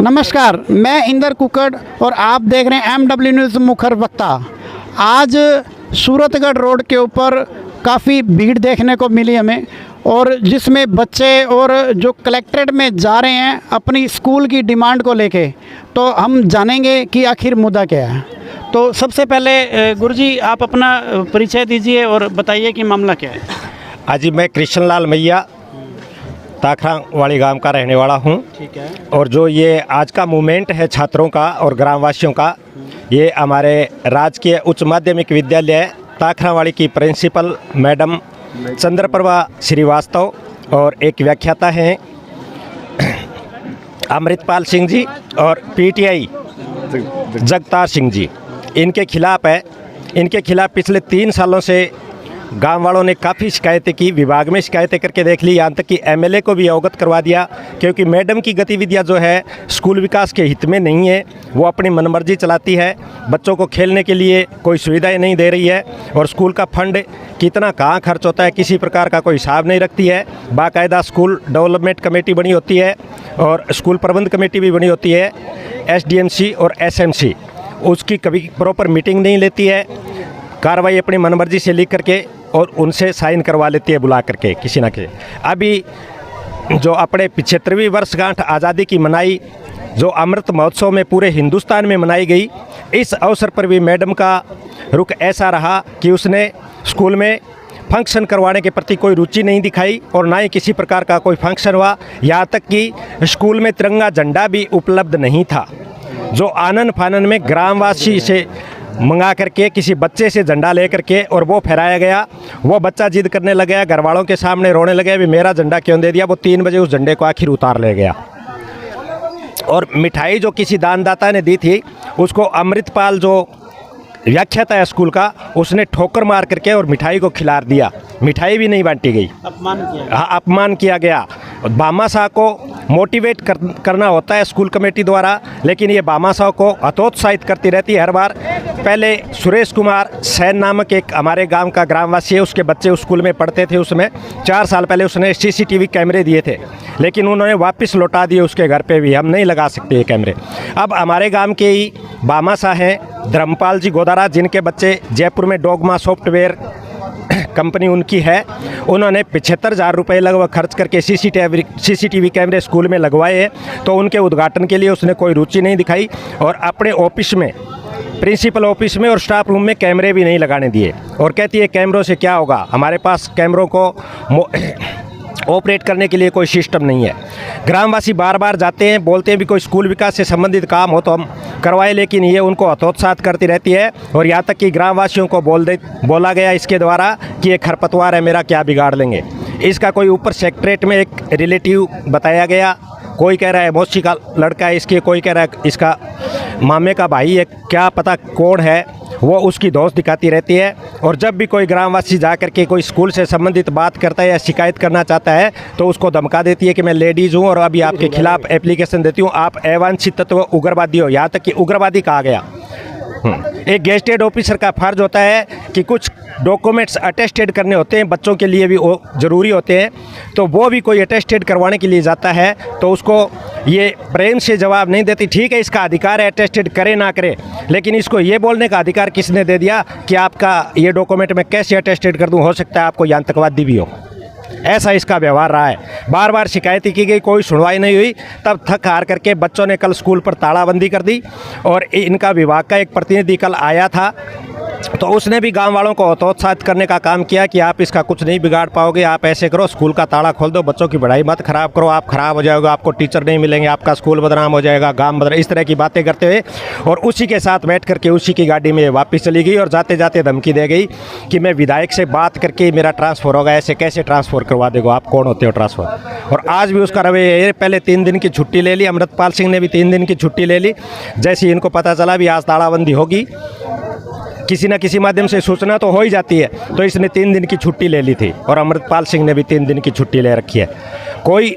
नमस्कार, मैं इंदर कुकड़ और आप देख रहे हैं MW न्यूज़ मुखर वक्ता। आज सूरतगढ़ रोड के ऊपर काफ़ी भीड़ देखने को मिली हमें, और जिसमें बच्चे और जो कलेक्ट्रेट में जा रहे हैं अपनी स्कूल की डिमांड को लेके। तो हम जानेंगे कि आखिर मुद्दा क्या है। तो सबसे पहले गुरुजी आप अपना परिचय दीजिए और बताइए कि मामला क्या है। आज मैं कृष्ण लाल मैया ताखरा वाली गांव का रहने वाला हूं। ठीक है। और जो ये आज का मूवमेंट है छात्रों का और ग्रामवासियों का, ये हमारे राजकीय उच्च माध्यमिक विद्यालय ताखरावाड़ी की प्रिंसिपल मैडम चंद्रप्रभा श्रीवास्तव और एक व्याख्याता हैं अमृतपाल सिंह जी और PTI जगतार सिंह जी, इनके खिलाफ़ है। इनके खिलाफ़ पिछले 3 सालों से गांव वालों ने काफ़ी शिकायतें की, विभाग में शिकायतें करके देख ली, यहाँ तक कि MLA को भी अवगत करवा दिया। क्योंकि मैडम की गतिविधियाँ जो है स्कूल विकास के हित में नहीं है, वो अपनी मनमर्जी चलाती है, बच्चों को खेलने के लिए कोई सुविधाएं नहीं दे रही है, और स्कूल का फंड कितना कहाँ खर्च होता है किसी प्रकार का कोई हिसाब नहीं रखती है। बाकायदा स्कूल डेवलपमेंट कमेटी बनी होती है और स्कूल प्रबंध कमेटी भी बनी होती है, SDMC और SMC, उसकी कभी प्रॉपर मीटिंग नहीं लेती है, कार्रवाई अपनी मनमर्जी से लिख करके और उनसे साइन करवा लेती है बुला करके किसी ना किसी। अभी जो अपने 75वीं वर्षगांठ आज़ादी की मनाई, जो अमृत महोत्सव में पूरे हिंदुस्तान में मनाई गई, इस अवसर पर भी मैडम का रुख ऐसा रहा कि उसने स्कूल में फंक्शन करवाने के प्रति कोई रुचि नहीं दिखाई और ना ही किसी प्रकार का कोई फंक्शन हुआ। यहाँ तक कि स्कूल में तिरंगा झंडा भी उपलब्ध नहीं था, जो आनन फानन में ग्रामवासी से मंगा करके किसी बच्चे से झंडा ले करके और वो फहराया गया। वो बच्चा जिद करने लग गया, घर वालों के सामने रोने लगे भी मेरा झंडा क्यों दे दिया। वो 3 बजे उस झंडे को आखिर उतार ले गया। और मिठाई जो किसी दानदाता ने दी थी, उसको अमृतपाल जो व्याख्याता है स्कूल का, उसने ठोकर मार करके और मिठाई को खिला दिया। मिठाई भी नहीं बांटी गई, अपमान किया गया। बामा साहब को मोटिवेट करना होता है स्कूल कमेटी द्वारा, लेकिन ये बामा साहब को हतोत्साहित करती रहती है हर बार। पहले सुरेश कुमार सैन नामक एक हमारे गांव का ग्रामवासी है, उसके बच्चे उस स्कूल में पढ़ते थे, उसमें 4 साल पहले उसने CCTV कैमरे दिए थे, लेकिन उन्होंने वापस लौटा दिए उसके घर पे भी, हम नहीं लगा सकते ये कैमरे। अब हमारे गांव के ही बामा साहब हैं धर्मपाल जी गोदारा, जिनके बच्चे जयपुर में डोगमा सॉफ्टवेयर कंपनी उनकी है, उन्होंने 75,000 रुपये लगभग खर्च करके CCTV कैमरे स्कूल में लगवाए हैं। तो उनके उद्घाटन के लिए उसने कोई रुचि नहीं दिखाई और अपने ऑफिस में, प्रिंसिपल ऑफिस में और स्टाफ रूम में कैमरे भी नहीं लगाने दिए। और कहती है कैमरों से क्या होगा, हमारे पास कैमरों को ऑपरेट करने के लिए कोई सिस्टम नहीं है। ग्रामवासी बार बार जाते हैं, बोलते हैं भी कोई स्कूल विकास से संबंधित काम हो तो हम करवाएं, लेकिन ये उनको हतोत्साहित करती रहती है। और यहाँ तक कि ग्रामवासियों को बोला गया इसके द्वारा कि ये खरपतवार है, मेरा क्या बिगाड़ लेंगे। इसका कोई ऊपर सेक्रेटरीट में एक रिलेटिव बताया गया, कोई कह रहा है मौसी का लड़का है इसके, कोई कह रहा है इसका मामे का भाई है, क्या पता कौन है, वो उसकी दोस्त दिखाती रहती है। और जब भी कोई ग्रामवासी जा कर के कोई स्कूल से संबंधित बात करता है या शिकायत करना चाहता है तो उसको धमका देती है कि मैं लेडीज़ हूँ और अभी आपके खिलाफ एप्लीकेशन देती हूँ, आप अवांछित तत्व उग्रवादी हो। यहाँ तक कि उग्रवादी कहा गया। एक गेस्टेड ऑफिसर का फर्ज होता है कि कुछ डॉक्यूमेंट्स अटेस्टेड करने होते हैं, बच्चों के लिए भी वो ज़रूरी होते हैं, तो वो भी कोई अटेस्टेड करवाने के लिए जाता है तो उसको ये प्रेम से जवाब नहीं देती। ठीक है, इसका अधिकार है अटेस्टेड करे ना करे, लेकिन इसको ये बोलने का अधिकार किसने दे दिया कि आपका ये डॉक्यूमेंट मैं कैसे अटेस्टेड कर दूं, हो सकता है आपको आतंकवादी भी हो। ऐसा इसका व्यवहार रहा है। बार बार शिकायतें की गई, कोई सुनवाई नहीं हुई। तब थक हार करके बच्चों ने कल स्कूल पर तालाबंदी कर दी और इनका विभाग का एक प्रतिनिधि कल आया था, तो उसने भी गांव वालों को हतोत्साहित करने का काम किया कि आप इसका कुछ नहीं बिगाड़ पाओगे, आप ऐसे करो, स्कूल का ताला खोल दो, बच्चों की पढ़ाई मत खराब करो, आप खराब हो जाओगे, आपको टीचर नहीं मिलेंगे, आपका स्कूल बदनाम हो जाएगा, गांव बदनाम, इस तरह की बातें करते हुए और उसी के साथ बैठ करके उसी की गाड़ी में वापस चली गई और जाते जाते धमकी दे गई कि मैं विधायक से बात करके मेरा ट्रांसफ़र होगा, ऐसे कैसे ट्रांसफ़र करवा देगो, आप कौन होते हो ट्रांसफ़र। और आज भी उसका रवैया, पहले 3 दिन की छुट्टी ले ली, अमृतपाल सिंह ने भी 3 दिन की छुट्टी ले ली। जैसे ही इनको पता चला भी आज तालाबंदी होगी, किसी न किसी माध्यम से सूचना तो हो ही जाती है, तो इसने 3 दिन की छुट्टी ले ली थी और अमृतपाल सिंह ने भी 3 दिन की छुट्टी ले रखी है। कोई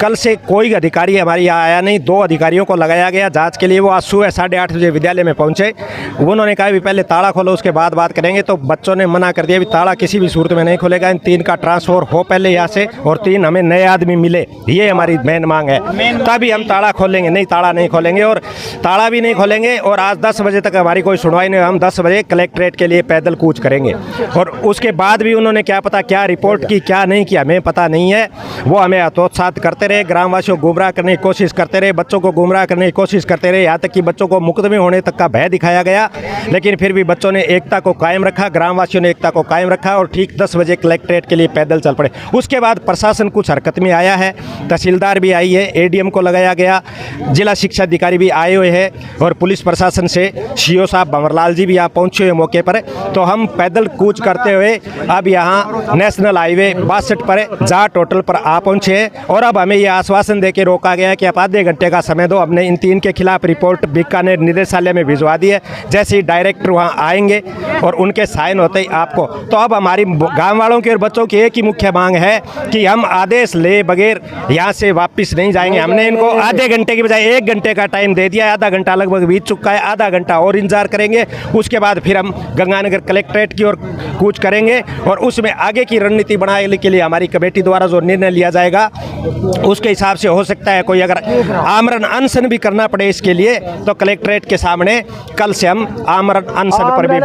कल से कोई अधिकारी हमारे यहाँ आया नहीं। 2 अधिकारियों को लगाया गया जांच के लिए। वो आज सुबह 8:30 बजे विद्यालय में पहुंचे। उन्होंने कहा भी पहले ताला खोलो, उसके बाद बात करेंगे। तो बच्चों ने मना कर दिया भी ताला किसी भी सूरत में नहीं खोलेगा, इन 3 का ट्रांसफर हो पहले यहाँ से, और 3 हमें नए आदमी मिले, ये हमारी मेन मांग है। तभी हम ताला खोलेंगे, नहीं ताला नहीं खोलेंगे, और ताला भी नहीं खोलेंगे। और आज 10 बजे तक हमारी कोई सुनवाई नहीं। हम 10 बजे कलेक्ट्रेट के लिए पैदल कूच करेंगे, और उसके बाद भी उन्होंने क्या पता क्या रिपोर्ट की क्या नहीं किया, हमें पता नहीं है। वो हमें हतोत्साहित करते रहे, ग्रामवासियों को गुमराह करने की कोशिश करते रहे, बच्चों को गुमराह करने की कोशिश करते रहे, यहाँ तक कि बच्चों को मुकदमे होने तक का भय दिखाया गया। लेकिन फिर भी बच्चों ने एकता को कायम रखा, ग्रामवासियों ने एकता को कायम रखा, और ठीक 10 बजे कलेक्ट्रेट के लिए पैदल चल पड़े। उसके बाद प्रशासन कुछ हरकत में आया है, तहसीलदार भी आई है, एडीएम को लगाया गया, जिला शिक्षा अधिकारी भी आए हुए हैं, और पुलिस प्रशासन से सीओ साहब भंवरलाल जी भी यहाँ पहुँचे हुए मौके पर। तो हम पैदल कूच करते हुए अब यहाँ नेशनल हाईवे 62 पर जहाँ टोटल पर आ पहुँचे हैं। और अब हमें ये आश्वासन देके रोका गया है कि आप आधे घंटे का समय दो। हमने इन 3 के खिलाफ रिपोर्ट बीकानेर निदेशालय में भिजवा दी है। जैसे ही डायरेक्टर वहाँ आएंगे और उनके साइन होते ही आपको, तो अब हमारी गाँव वालों की और बच्चों की एक ही मुख्य मांग है कि हम आदेश ले बगैर यहाँ से वापस नहीं जाएंगे। हमने इनको आधे घंटे की बजाय 1 घंटे का टाइम दे दिया है, आधा घंटा लगभग बीत चुका है, आधा घंटा और इंतजार करेंगे। उसके बाद फिर हम गंगानगर कलेक्ट्रेट की ओर कूच करेंगे, और उसमें आगे की रणनीति बनाने के लिए हमारी कमेटी द्वारा जो निर्णय लिया जाएगा उसके हिसाब से हो सकता है कोई अगर आमरण अनशन भी करना पड़े इसके लिए, तो कलेक्ट्रेट के सामने कल से हम आमरण अनशन पर भी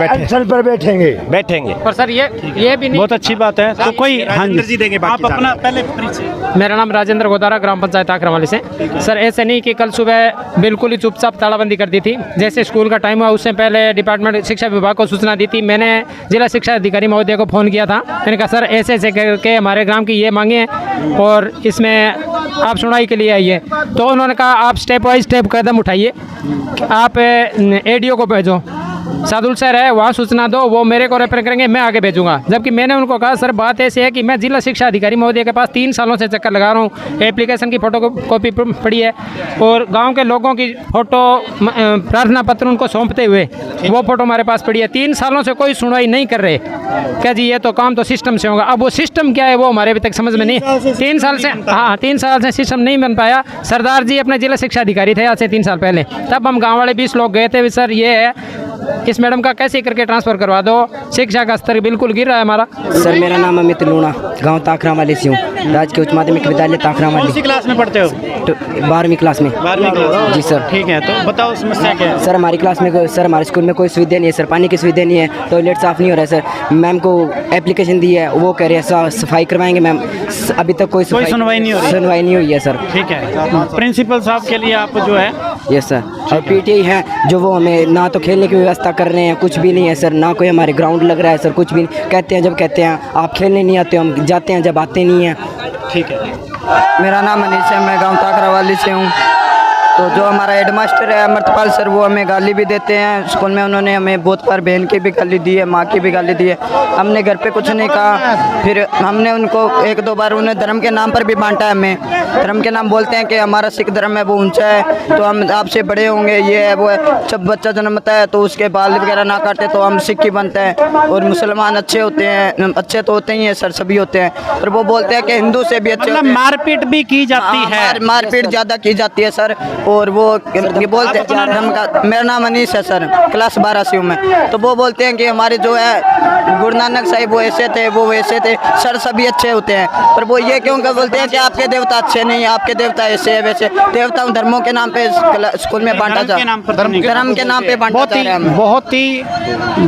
बैठेंगे। पर सर ये भी नहीं, बहुत अच्छी बात है। तो कोई राजेंद्र जी देंगे बाकी आप अपना पहले मेरा नाम राजेंद्र गोदारा, ग्राम पंचायत आखरावाली से। सर ऐसे नहीं कि कल सुबह बिल्कुल ही चुपचाप तालाबंदी कर दी थी। जैसे स्कूल का टाइम हुआ उससे पहले डिपार्टमेंट शिक्षा विभाग को सूचना दी थी। मैंने जिला शिक्षा अधिकारी महोदय को फ़ोन किया था। मैंने कहा सर ऐसे ऐसे करके हमारे ग्राम की ये मांगे हैं और इसमें आप सुनवाई के लिए आइए। तो उन्होंने कहा आप स्टेप वाइज स्टेप कदम उठाइए, आप एडीओ को भेजो, सादुल सर है वहाँ सूचना दो, वो मेरे को रेफर करेंगे, मैं आगे भेजूंगा। जबकि मैंने उनको कहा सर बात ऐसी है कि मैं जिला शिक्षा अधिकारी महोदय के पास 3 सालों से चक्कर लगा रहा हूँ, एप्लीकेशन की फ़ोटो कॉपी पड़ी है और गांव के लोगों की फ़ोटो प्रार्थना पत्र उनको सौंपते हुए वो फ़ोटो हमारे पास पड़ी है। 3 सालों से कोई सुनवाई नहीं कर रहे। क्या जी ये तो काम तो सिस्टम से होगा। अब वो सिस्टम क्या है वो हमारे अभी तक समझ में नहीं। 3 साल से 3 साल से सिस्टम नहीं बन पाया। सरदार जी अपने जिला शिक्षा अधिकारी थे आज से 3 साल पहले, तब हम गाँव वाले 20 लोग गए थे, सर ये है इस मैडम का कैसे करके ट्रांसफ़र करवा दो, शिक्षा का स्तर बिल्कुल गिर रहा है हमारा। सर मेरा नाम अमित लूणा, गांव ताखरावाली से हूँ, राजकीय उच्च माध्यमिक विद्यालय ताखरावाली। कौन सी क्लास में पढ़ते हो? 12वीं क्लास में। 12वीं क्लास। जी सर। ठीक है, तो बताओ समस्या क्या है? सर हमारी क्लास में सर हमारे स्कूल में कोई सुविधा नहीं है सर, पानी की सुविधा नहीं है, टॉयलेट साफ़ नहीं हो रहा है सर। मैम को एप्लीकेशन दी है, वो कह रहे हैं सफाई करवाएंगे मैम, अभी तक कोई सुनवाई नहीं हो रही। सुनवाई नहीं हुई है सर। ठीक है, प्रिंसिपल साहब के लिए आप जो है यस सर, और पीटीआई है जो वो हमें ना तो खेलने की व्यवस्था कर रहे हैं, कुछ भी नहीं है सर, ना कोई हमारे ग्राउंड लग रहा है सर, कुछ भी नहीं। कहते हैं जब कहते हैं आप खेलने नहीं आते, हम जाते हैं जब आते नहीं हैं। ठीक है। मेरा नाम अनीश है, मैं गांव ताकरावाली से हूँ। तो जो हमारा हेडमास्टर है अमृतपाल सर, वो हमें गाली भी देते हैं स्कूल में। उन्होंने हमें बहुत बार बहन की भी गाली दी है, माँ की भी गाली दी है। हमने घर पे कुछ नहीं कहा, फिर हमने उनको 1-2 बार उन्हें धर्म के नाम पर भी बांटा है। हमें धर्म के नाम बोलते हैं कि हमारा सिख धर्म है वो ऊंचा है, तो हम आपसे बड़े होंगे, ये है वो है। जब बच्चा जन्मता है तो उसके बाल वगैरह ना काटे तो हम सिख ही बनते हैं, और मुसलमान अच्छे होते हैं, अच्छे तो होते ही हैं सर, सभी होते हैं, पर वो बोलते हैं कि हिंदू से भी अच्छे होते हैं। मारपीट भी की जाती है। मारपीट ज़्यादा की जाती है सर, और वो ये बोलते हैं धर्म का। मेरा नाम अनीश है सर, क्लास 12 से हूँ मैं। तो वो बोलते हैं कि हमारे जो है गुरु नानक साहिब वो ऐसे थे, वो वैसे थे, सर सभी अच्छे होते हैं, पर वो ये क्यों बोलते हैं कि आपके देवता अच्छे नहीं, आपके देवता ऐसे है वैसे। देवता धर्मों के नाम पे स्कूल में बांटा जा, धर्म के नाम पे बांटा जा रहा है। बहुत ही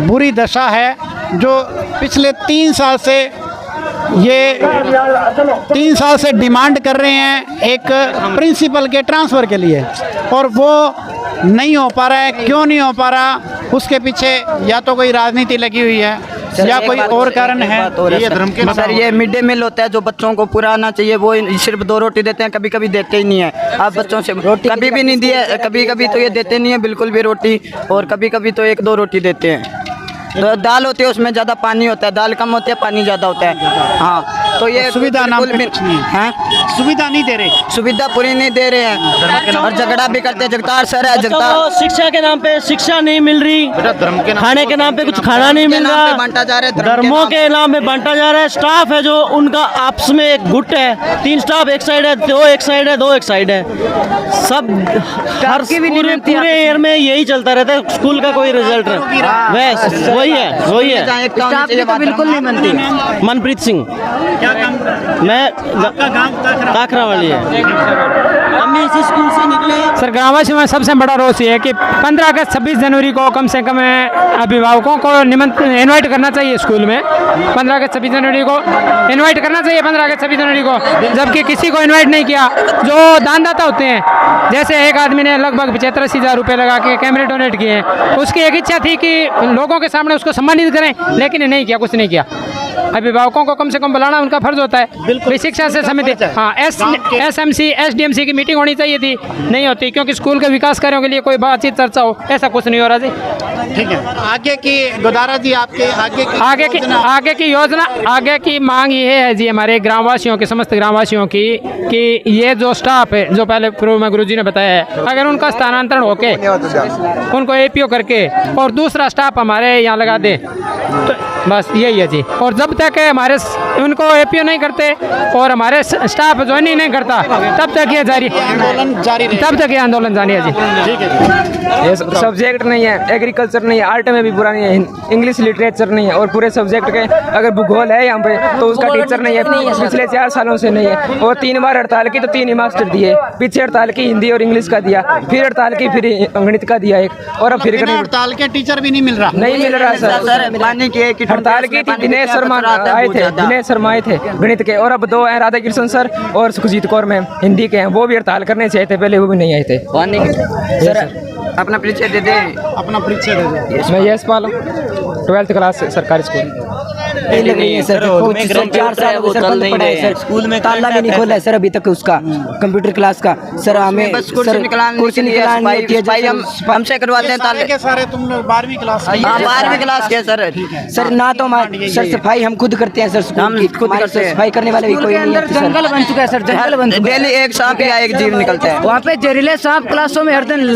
बुरी दशा है जो पिछले 3 साल से ये 3 साल से डिमांड कर रहे हैं एक प्रिंसिपल के ट्रांसफ़र के लिए, और वो नहीं हो पा रहा है। क्यों नहीं हो पा रहा, उसके पीछे या तो कोई राजनीति लगी हुई है या कोई और कारण है। ये धर्म के सर, ये मिड डे मील होता है जो बच्चों को पूरा आना चाहिए, वो सिर्फ 2 रोटी देते हैं, कभी कभी देते ही नहीं है। आप बच्चों से कभी भी नहीं दिए, कभी कभी तो ये देते नहीं है बिल्कुल भी रोटी, और कभी कभी तो 1-2 रोटी देते हैं। तो दाल होती है उसमें ज़्यादा पानी होता है, दाल कम होती है पानी ज़्यादा होता है। हाँ, तो ये सुविधा नाम बिल्कुल पे भी- कुछ नहीं है। हाँ सुविधा नहीं दे रहे। सुविधा पूरी नहीं दे रहे हैं और झगड़ा भी करते हैं। जगतार सर है, जगतार तो शिक्षा के नाम पे शिक्षा नहीं मिल रही, खाने के नाम पे कुछ खाना नहीं मिल नाम पे रहा, बांटा जा रहा है, धर्मों के नाम पे बांटा जा रहा है। स्टाफ है जो उनका आपस में एक गुट है, 3 स्टाफ एक साइड है, 2 एक साइड है, 2 एक साइड है। सब हर पूरे ईयर में यही चलता रहता है। स्कूल का कोई रिजल्ट नहीं, बस वही है। एकता होनी चाहिए, बात बिल्कुल नहीं बनती। मनप्रीत सिंह, क्या काम मैं आपका गांव काखरा वाली है। हम भी इसी स्कूल से निकले। सर ग्रामवासियों में सबसे बड़ा रोष ये है कि 15 अगस्त 26 जनवरी को कम से कम अभिभावकों को इनवाइट करना चाहिए स्कूल में। 15 अगस्त 26 जनवरी को इनवाइट करना चाहिए, 15 अगस्त 26 जनवरी को, जबकि किसी को इनवाइट नहीं किया। जो दानदाता होते हैं, जैसे एक आदमी ने लगभग 75-80 हज़ार रुपये लगा के कैमरे डोनेट किए हैं, उसकी एक इच्छा थी कि लोगों के सामने उसको सम्मानित करें, लेकिन नहीं किया, कुछ नहीं किया। अभिभावकों को कम से कम बुलाना उनका फर्ज होता है। बिल्कुल शिक्षा से समिति, हाँ, SMC SDMC की मीटिंग होनी चाहिए थी, नहीं होती, क्योंकि स्कूल के विकास कार्यों के लिए कोई बातचीत चर्चा हो, ऐसा कुछ नहीं हो रहा जी। ठीक है, आगे की गोदारा जी, आपके आगे की योजना, आगे की मांग ये है जी हमारे ग्रामवासियों की, समस्त ग्रामवासियों की, कि ये जो स्टाफ है, जो पहले पूर्व में गुरुजी ने बताया है, अगर उनका स्थानांतरण होके उनको APO करके और दूसरा स्टाफ हमारे यहाँ लगा दे, तो बस यही है जी। और जब तक हमारे उनको APO नहीं करते और हमारे स्टाफ ज्वाइनिंग नहीं करता, तब तक ये जारी, आंदोलन जारी रहेगा। तब तक ये आंदोलन जारी है जी। ठीक है जी। ये सब्जेक्ट नहीं है, एग्रीकल्चर नहीं है, आर्ट में भी पूरा नहीं है, इंग्लिश लिटरेचर नहीं है, और पूरे सब्जेक्ट के अगर भूगोल है यहाँ पे तो उसका टीचर नहीं है, पिछले 4 सालों से नहीं है। और 3 बार हड़ताल की तो 3 ही मास्टर दिए, पीछे हड़ताल की हिंदी और इंग्लिश का दिया, फिर हड़ताल की फिर गणित का दिया एक, और अब फिर बिना हड़ताल के टीचर भी नहीं मिल रहा। नहीं मिल रहा सर। पानी की एक हड़ताल की थी, दिनेश शर्मा आए थे, दिनेश शर्मा आए थे गणित के, और अब 2 हैं, राधा कृष्ण सर और सुखजीत कौर मैम हिंदी के हैं, वो भी हड़ताल करने चाहिए थे, पहले वो भी नहीं आए थे। पानी सर अपना परिचय दे दे। अपना परिचय दे दो। मैं यशपाल हूँ, 12th क्लास सरकारी स्कूल। नहीं लग रही है सर, कोच सर 4 साल वो चल नहीं रहे हैं स्कूल में, ताला भी नहीं खोला है सर अभी तक उसका, कंप्यूटर क्लास का। सर हमें बस कुर्सी निकालनी है, भाई हम हमसे करवाते हैं ताले के सारे तुम लोग 12वीं क्लास हाँ 12वीं क्लास के सर। सर ना तो हमारे सर सफाई हम खुद करते हैं सर, हम खुद करते हैं। सफाई करने वाले भी कोई नहीं है। जंगल बन चुका है सर, जंगल बन चुका है। डेली एक सांप या एक जीव निकलता है। वहाँ पे जहरीले सांप क्लासों में हर दिन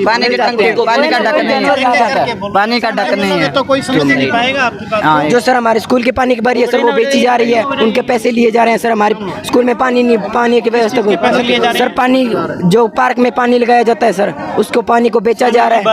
पानी की टंकी, पानी का ढक्कन नहीं है, पानी का ढक्कन नहीं है। तो कोई समझ नहीं पाएगा आपकी बात। जो सर हमारे स्कूल के पानी की बारी है सर, वो बेची जा रही है, उनके पैसे लिए जा रहे हैं सर। हमारे स्कूल में पानी नहीं, पानी की व्यवस्था को सर, पानी जो पार्क में पानी लगाया जाता है सर, उसको पानी को बेचा जा रहा है,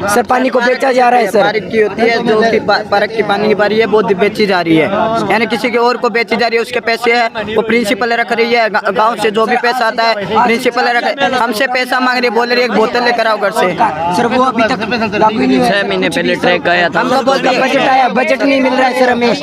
सर पानी को बेचा जा रहा है सर। पार्क की होती है जो कि पार्क की पानी की बारी है वो बेची जा रही है, यानी किसी के और को बेची जा रही है। उसके पैसे है वो प्रिंसिपल रख रही है, गांव से जो भी पैसा आता है प्रिंसिपल रख, हमसे पैसा मांग रही है, बोल रही है एक बोतल लेकर आओ घर से। सर वो अभी तक लागू ही नहीं हुआ। 6 महीने पहले ट्रैक आया था, हमको बोलते बजट आया, बजट नहीं मिल रहा है सर हमें।